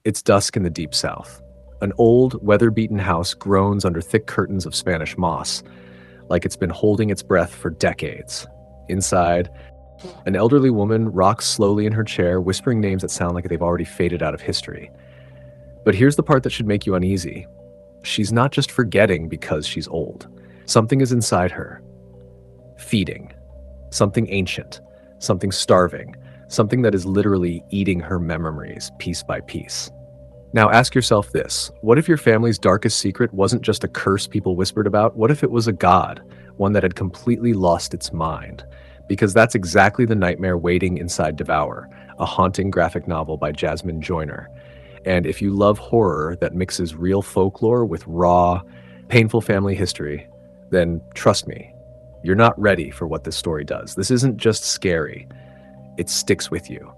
It's dusk in the deep south. An old, weather-beaten house groans under thick curtains of Spanish moss, like it's been holding its breath for decades. Inside, an elderly woman rocks slowly in her chair, whispering names that sound like they've already faded out of history. But here's the part that should make you uneasy. She's not just forgetting because she's old. Something is inside her. Feeding. Something ancient. Something starving. Something that is literally eating her memories piece by piece. Now ask yourself this. What if your family's darkest secret wasn't just a curse people whispered about? What if it was a god, one that had completely lost its mind? Because that's exactly the nightmare waiting inside Devour, a haunting graphic novel by Jazmine Joyner. And if you love horror that mixes real folklore with raw, painful family history, then trust me, you're not ready for what this story does. This isn't just scary, it sticks with you.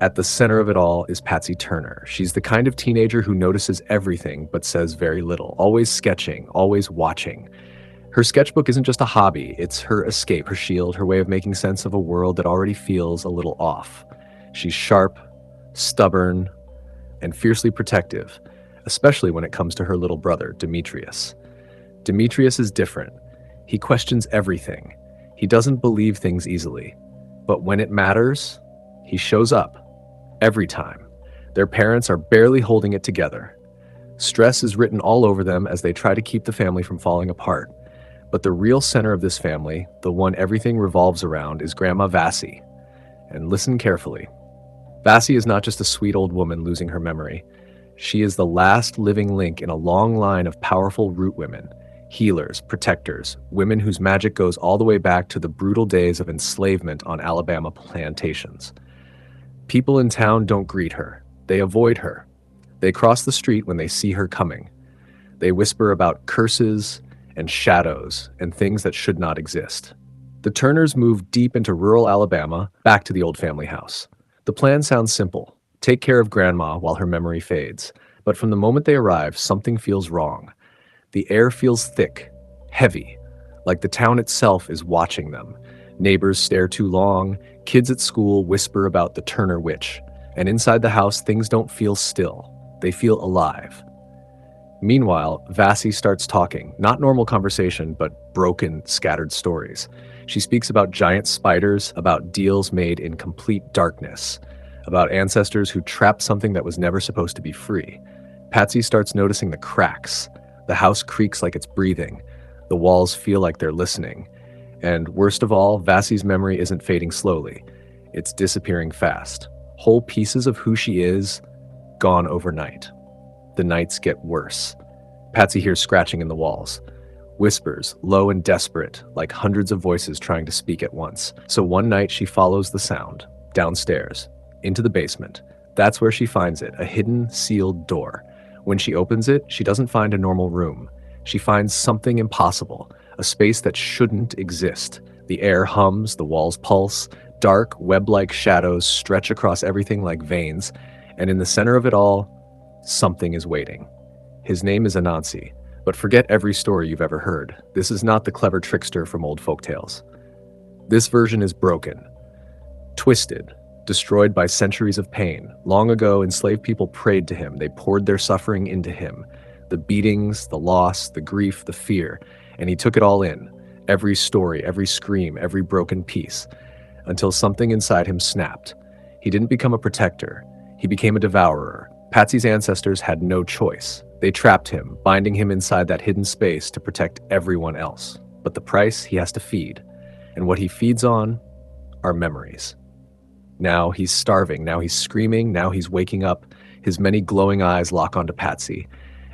At the center of it all is Patsy Turner. She's the kind of teenager who notices everything but says very little, always sketching, always watching. Her sketchbook isn't just a hobby, it's her escape, her shield, her way of making sense of a world that already feels a little off. She's sharp, stubborn, and fiercely protective, especially when it comes to her little brother, Demetrius. Demetrius is different. He questions everything. He doesn't believe things easily. But when it matters, he shows up. Every time. Their parents are barely holding it together. Stress is written all over them as they try to keep the family from falling apart. But the real center of this family, the one everything revolves around, is Grandma Vassie. And listen carefully. Vassie is not just a sweet old woman losing her memory. She is the last living link in a long line of powerful root women, healers, protectors, women whose magic goes all the way back to the brutal days of enslavement on Alabama plantations. People in town don't greet her. They avoid her. They cross the street when they see her coming. They whisper about curses and shadows and things that should not exist. The Turners move deep into rural Alabama, back to the old family house. The plan sounds simple. Take care of Grandma while her memory fades. But from the moment they arrive, something feels wrong. The air feels thick, heavy, like the town itself is watching them. Neighbors stare too long, kids at school whisper about the Turner witch, and inside the house things don't feel still, they feel alive. Meanwhile, Vassie starts talking, not normal conversation, but broken, scattered stories. She speaks about giant spiders, about deals made in complete darkness, about ancestors who trapped something that was never supposed to be free. Patsy starts noticing the cracks. The house creaks like it's breathing. The walls feel like they're listening. And worst of all, Vassie's memory isn't fading slowly. It's disappearing fast. Whole pieces of who she is, gone overnight. The nights get worse. Patsy hears scratching in the walls. Whispers, low and desperate, like hundreds of voices trying to speak at once. So one night she follows the sound, downstairs, into the basement. That's where she finds it, a hidden, sealed door. When she opens it, she doesn't find a normal room. She finds something impossible, a space that shouldn't exist. The air hums, the walls pulse, dark, web-like shadows stretch across everything like veins, and in the center of it all, something is waiting. His name is Anansi, but forget every story you've ever heard. This is not the clever trickster from old folktales. This version is broken, twisted, destroyed by centuries of pain. Long ago, enslaved people prayed to him. They poured their suffering into him. The beatings, the loss, the grief, the fear, and he took it all in. Every story, every scream, every broken piece, until something inside him snapped. He didn't become a protector. He became a devourer. Patsy's ancestors had no choice. They trapped him, binding him inside that hidden space to protect everyone else. But the price he has to feed, and what he feeds on, are memories. Now he's starving, now he's screaming, now he's waking up. His many glowing eyes lock onto Patsy,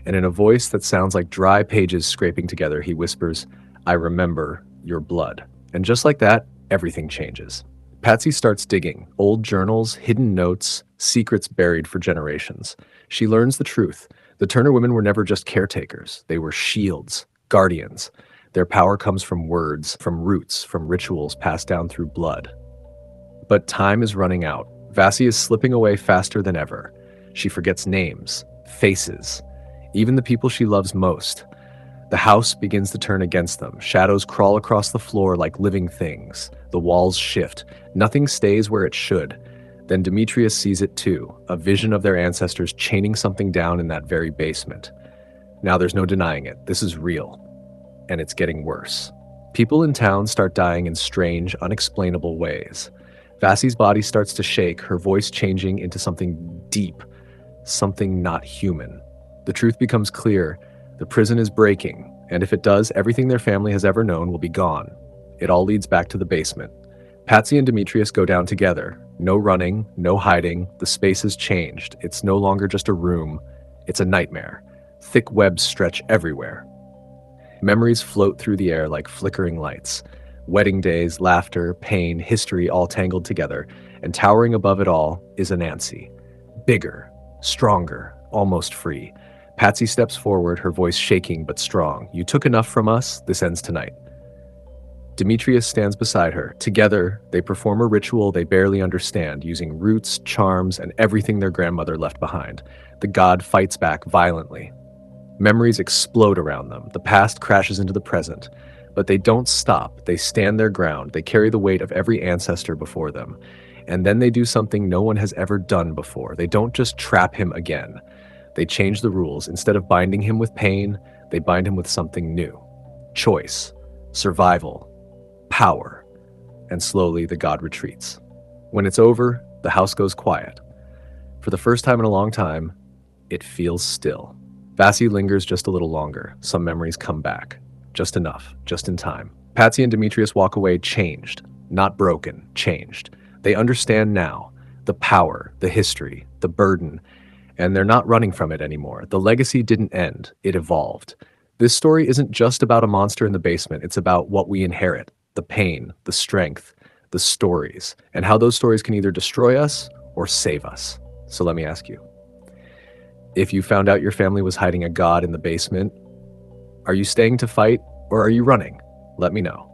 and in a voice that sounds like dry pages scraping together, he whispers, "I remember your blood." And just like that, everything changes. Patsy starts digging, old journals, hidden notes, secrets buried for generations. She learns the truth. The Turner women were never just caretakers. They were shields, guardians. Their power comes from words, from roots, from rituals passed down through blood. But time is running out. Vassie is slipping away faster than ever. She forgets names, faces, even the people she loves most. The house begins to turn against them. Shadows crawl across the floor like living things. The walls shift. Nothing stays where it should. Then Demetrius sees it too, a vision of their ancestors chaining something down in that very basement. Now there's no denying it. This is real. And it's getting worse. People in town start dying in strange, unexplainable ways. Vassie's body starts to shake, her voice changing into something deep, something not human. The truth becomes clear. The prison is breaking, and if it does, everything their family has ever known will be gone. It all leads back to the basement. Patsy and Demetrius go down together. No running, no hiding. The space has changed. It's no longer just a room. It's a nightmare. Thick webs stretch everywhere. Memories float through the air like flickering lights. Wedding days, laughter, pain, history all tangled together. And towering above it all is Anansi. Bigger, stronger, almost free. Patsy steps forward, her voice shaking but strong. "You took enough from us. This ends tonight." Demetrius stands beside her. Together, they perform a ritual they barely understand, using roots, charms, and everything their grandmother left behind. The god fights back violently. Memories explode around them. The past crashes into the present. But they don't stop. They stand their ground. They carry the weight of every ancestor before them. And then they do something no one has ever done before. They don't just trap him again. They change the rules. Instead of binding him with pain, they bind him with something new. Choice, survival, power. And slowly the god retreats. When it's over, the house goes quiet. For the first time in a long time, it feels still. Vassie lingers just a little longer. Some memories come back. Just enough, just in time. Patsy and Demetrius walk away changed. Not broken, changed. They understand now. The power, the history, the burden. And they're not running from it anymore. The legacy didn't end. It evolved. This story isn't just about a monster in the basement. It's about what we inherit. The pain, the strength, the stories. And how those stories can either destroy us or save us. So let me ask you. If you found out your family was hiding a god in the basement, are you staying to fight or are you running? Let me know.